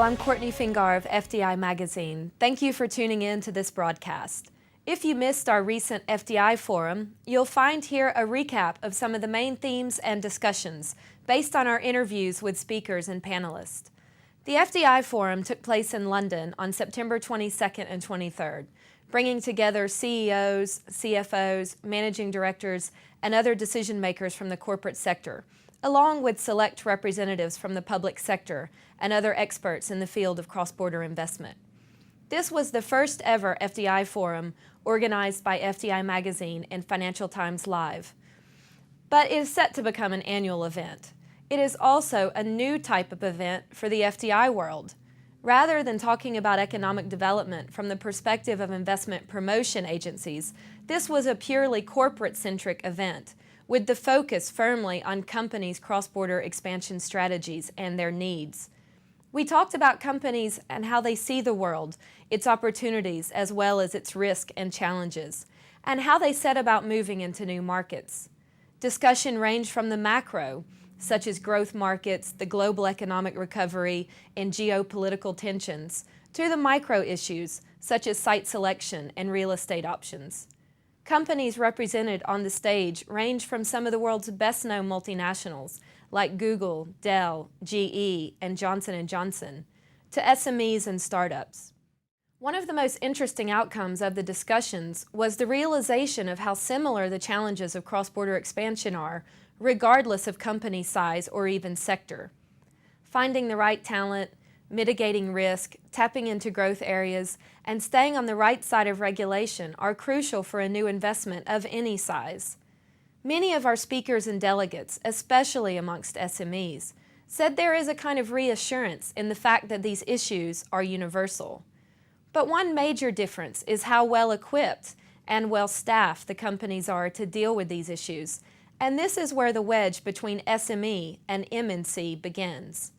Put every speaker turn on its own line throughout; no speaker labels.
I'm Courtney Fingar of fDi Magazine. Thank you for tuning in to this broadcast. If you missed our recent fDi forum, you'll find here a recap of some of the main themes and discussions based on our interviews with speakers and panelists. The fDi forum took place in London on September 22nd and 23rd, bringing together CEOs, CFOs, managing directors, and other decision makers from the corporate sector, along with select representatives from the public sector and other experts in the field of cross-border investment. This was the first ever fDi forum organized by fDi Magazine and Financial Times Live. But it is set to become an annual event. It is also a new type of event for the fDi world. Rather than talking about economic development from the perspective of investment promotion agencies, this was a purely corporate-centric event, with the focus firmly on companies' cross-border expansion strategies and their needs. We talked about companies and how they see the world, its opportunities as well as its risk and challenges, and how they set about moving into new markets. Discussion ranged from the macro, such as growth markets, the global economic recovery, and geopolitical tensions, to the micro issues, such as site selection and real estate options. Companies represented on the stage range from some of the world's best-known multinationals, like Google, Dell, GE, and Johnson & Johnson, to SMEs and startups. One of the most interesting outcomes of the discussions was the realization of how similar the challenges of cross-border expansion are, regardless of company size or even sector. Finding the right talent, mitigating risk, tapping into growth areas, and staying on the right side of regulation are crucial for a new investment of any size. Many of our speakers and delegates, especially amongst SMEs, said there is a kind of reassurance in the fact that these issues are universal. But one major difference is how well equipped and well staffed the companies are to deal with these issues, and this is where the wedge between SME and MNC begins.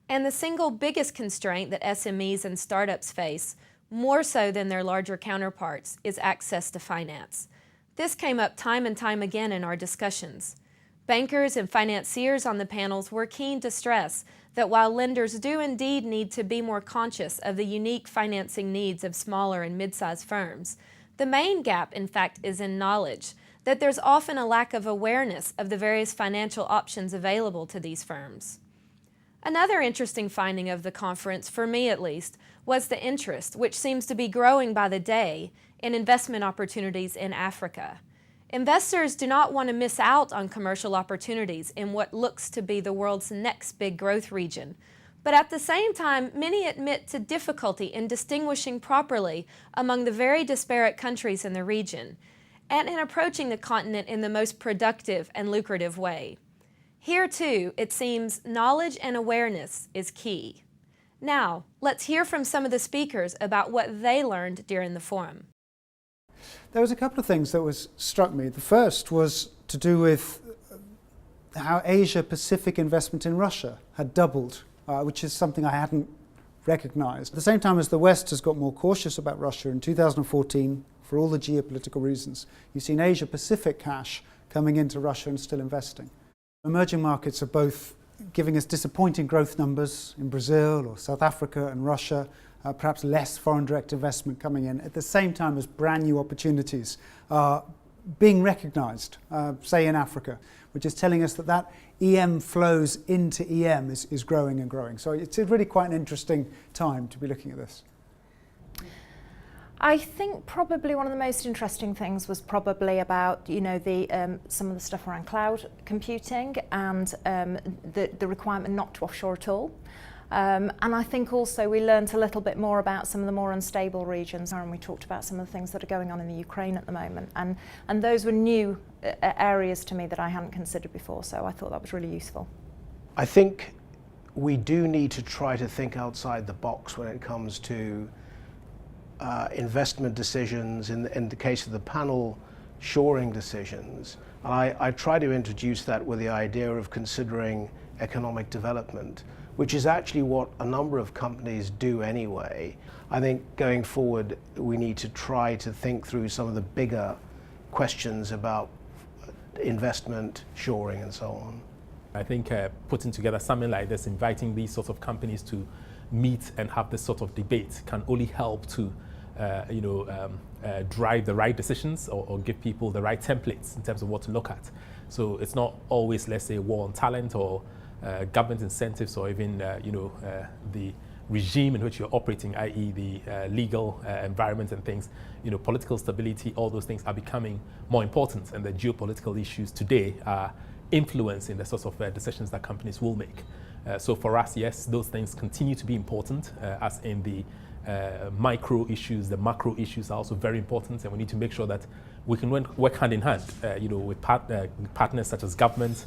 And the single biggest constraint that SMEs and startups face, more so than their larger counterparts, is access to finance. This came up time and time again in our discussions. Bankers and financiers on the panels were keen to stress that while lenders do indeed need to be more conscious of the unique financing needs of smaller and mid-sized firms, the main gap, in fact, is in knowledge, that there's often a lack of awareness of the various financial options available to these firms. Another interesting finding of the conference, for me at least, was the interest, which seems to be growing by the day, in investment opportunities in Africa. Investors do not want to miss out on commercial opportunities in what looks to be the world's next big growth region. But at the same time, many admit to difficulty in distinguishing properly among the very disparate countries in the region, and in approaching the continent in the most productive and lucrative way. Here too, it seems knowledge and awareness is key. Now, let's hear from some of the speakers about what they learned during the forum.
There was a couple of things that struck me. The first was to do with how Asia-Pacific investment in Russia had doubled, which is something I hadn't recognized. At the same time as the West has got more cautious about Russia in 2014, for all the geopolitical reasons, you've seen Asia-Pacific cash coming into Russia and still investing. Emerging markets are both giving us disappointing growth numbers in Brazil or South Africa and Russia, perhaps less foreign direct investment coming in, at the same time as brand new opportunities are being recognized, say in Africa, which is telling us that EM flows into EM is growing and growing. So it's really quite an interesting time to be looking at this.
I think probably one of the most interesting things was probably about, some of the stuff around cloud computing and the requirement not to offshore at all. And I think also we learned a little bit more about some of the more unstable regions, and we talked about some of the things that are going on in the Ukraine at the moment. And those were new areas to me that I hadn't considered before, so I thought that was really useful.
I think we do need to try to think outside the box when it comes to investment decisions, in the case of the panel, shoring decisions. I try to introduce that with the idea of considering economic development, which is actually what a number of companies do anyway. I think going forward we need to try to think through some of the bigger questions about investment, shoring and so on.
I think putting together something like this, inviting these sorts of companies to meet and have this sort of debate can only help to drive the right decisions or give people the right templates in terms of what to look at. So it's not always, let's say, war on talent or government incentives or even the regime in which you're operating, i.e. the legal environment and things. Political stability, all those things are becoming more important, and the geopolitical issues today are influencing the sorts of decisions that companies will make. So for us, yes, those things continue to be important, as in the micro issues, the macro issues are also very important, and we need to make sure that we can work hand in hand, with partners such as government,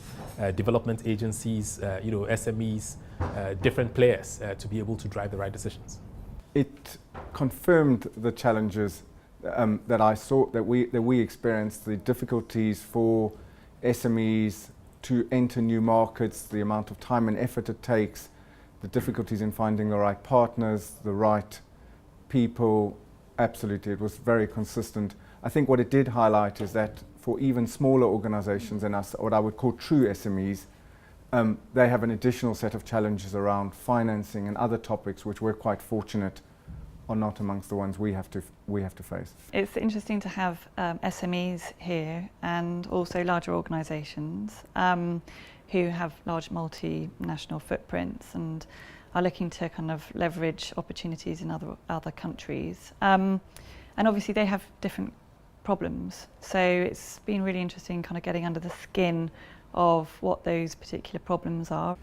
development agencies, SMEs, different players, to be able to drive the right decisions.
It confirmed the challenges that I saw, that we experienced, the difficulties for SMEs to enter new markets, the amount of time and effort it takes, the difficulties in finding the right partners, the right people. Absolutely, it was very consistent. I think what it did highlight is that for even smaller organizations than us, what I would call true SMEs, they have an additional set of challenges around financing and other topics which we're quite fortunate are not amongst the ones we have to face.
It's interesting to have SMEs here and also larger organisations who have large multinational footprints and are looking to kind of leverage opportunities in other countries. And obviously they have different problems. So it's been really interesting kind of getting under the skin of what those particular problems are.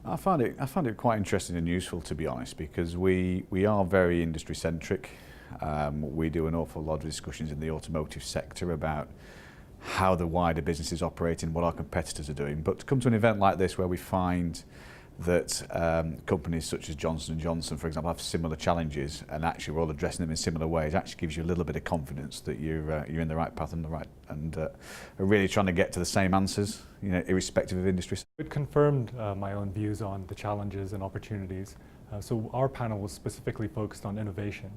I found it quite interesting and useful, to be honest, because we are very industry centric. We do an awful lot of discussions in the automotive sector about how the wider businesses operate and what our competitors are doing. But to come to an event like this where we find that companies such as Johnson & Johnson, for example, have similar challenges, and actually we're all addressing them in similar ways, actually gives you a little bit of confidence that you're in the right path and are really trying to get to the same answers, irrespective of industry.
It confirmed my own views on the challenges and opportunities. So our panel was specifically focused on innovation.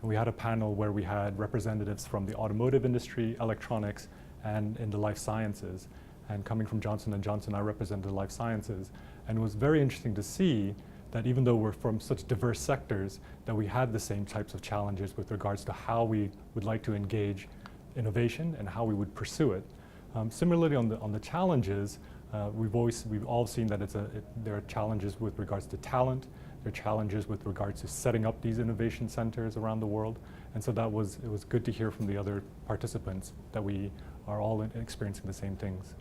And we had a panel where we had representatives from the automotive industry, electronics, and in the life sciences. And coming from Johnson & Johnson, I represented life sciences. And it was very interesting to see that even though we're from such diverse sectors, that we had the same types of challenges with regards to how we would like to engage innovation and how we would pursue it. Similarly, on the challenges, we've all seen that there are challenges with regards to talent. There are challenges with regards to setting up these innovation centers around the world. And so it was good to hear from the other participants that we are all experiencing the same things.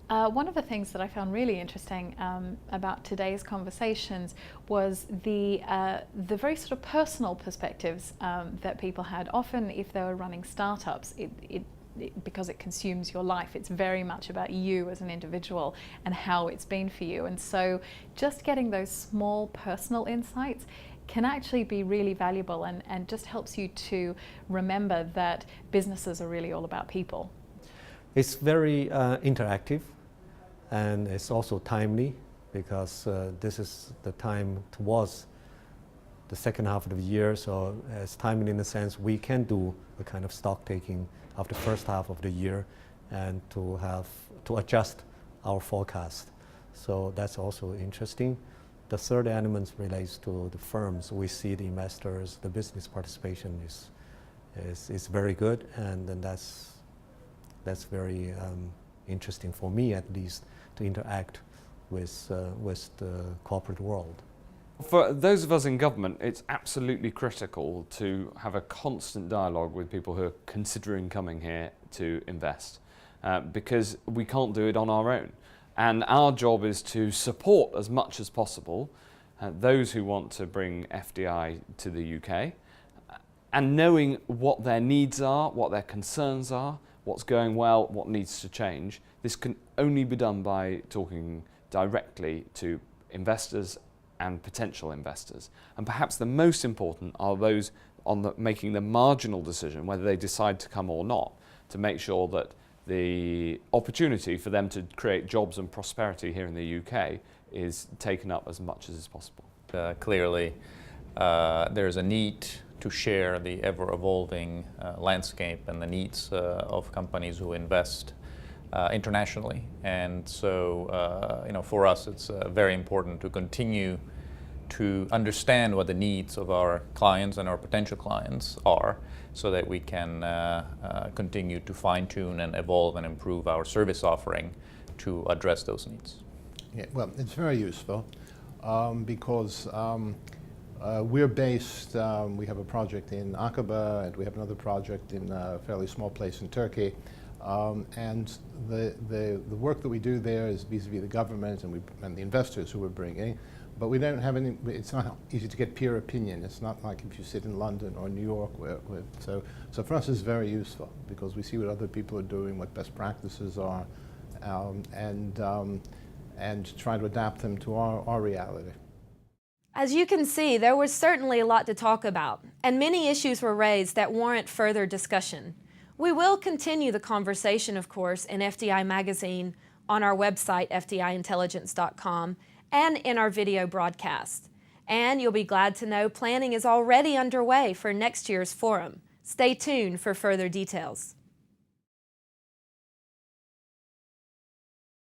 One of the things that I found really interesting about today's conversations was the very sort of personal perspectives that people had. Often, if they were running startups, because it consumes your life, it's very much about you as an individual and how it's been for you. And so just getting those small personal insights can actually be really valuable and just helps you to remember that businesses are really all about people.
It's very interactive, and it's also timely because this is the time towards the second half of the year, so it's timely in the sense we can do a kind of stock taking of the first half of the year and to adjust our forecast. So that's also interesting. The third element relates to the firms. We see the investors, the business participation is very good, and then that's very interesting for me, at least, to interact with the corporate world.
For those of us in government, it's absolutely critical to have a constant dialogue with people who are considering coming here to invest, because we can't do it on our own. And our job is to support as much as possible those who want to bring FDI to the UK, and knowing what their needs are, what their concerns are, what's going well, what needs to change. This can only be done by talking directly to investors and potential investors. And perhaps the most important are those making the marginal decision, whether they decide to come or not, to make sure that the opportunity for them to create jobs and prosperity here in the UK is taken up as much as is possible.
Clearly, there's a need to share the ever-evolving landscape and the needs of companies who invest internationally. And so, for us, it's very important to continue to understand what the needs of our clients and our potential clients are, so that we can continue to fine-tune and evolve and improve our service offering to address those needs.
Yeah, well, it's very useful because we're based, we have a project in Aqaba and we have another project in a fairly small place in Turkey. And the work that we do there is vis-a-vis the government and the investors who we're bringing, but we don't have any, it's not easy to get peer opinion. It's not like if you sit in London or New York. So for us it's very useful because we see what other people are doing, what best practices are, and try to adapt them to our reality.
As you can see, there was certainly a lot to talk about, and many issues were raised that warrant further discussion. We will continue the conversation, of course, in FDI Magazine, on our website, fdiintelligence.com, and in our video broadcast. And you'll be glad to know planning is already underway for next year's forum. Stay tuned for further details.